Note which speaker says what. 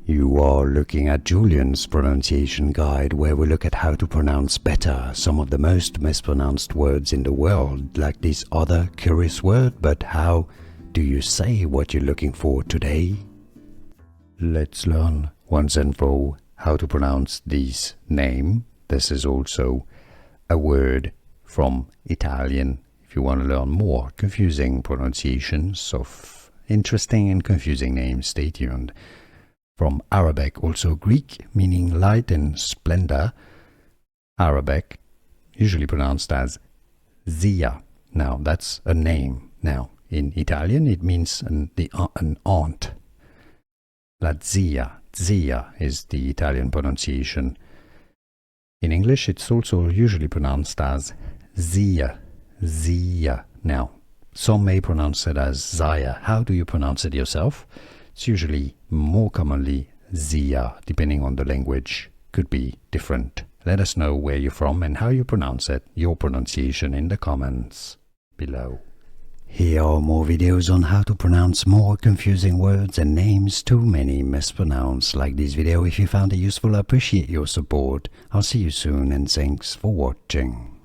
Speaker 1: You are looking at Julian's pronunciation guide, where we look at how to pronounce better some of the most mispronounced words in the world, like this other curious word. But how do you say what you're looking for today? Let's learn once and for all how to pronounce this name. This is also a word from Italian. If you want to learn more confusing pronunciations of interesting and confusing names, stay tuned. From Arabic, also Greek, meaning light and splendor. Arabic, usually pronounced as Zia. Now, that's a name. Now, in Italian, it means an aunt. La zia. Zia is the Italian pronunciation. In English, it's also usually pronounced as Zia. Zia. Now, some may pronounce it as Zia. How do you pronounce it yourself? It's usually more commonly Zia, depending on the language. Could be different. Let us know where you're from and how you pronounce it, your pronunciation, in the comments below. Here are more videos on how to pronounce more confusing words and names too many mispronounced. Like this video if you found it useful. I appreciate your support. I'll see you soon and thanks for watching.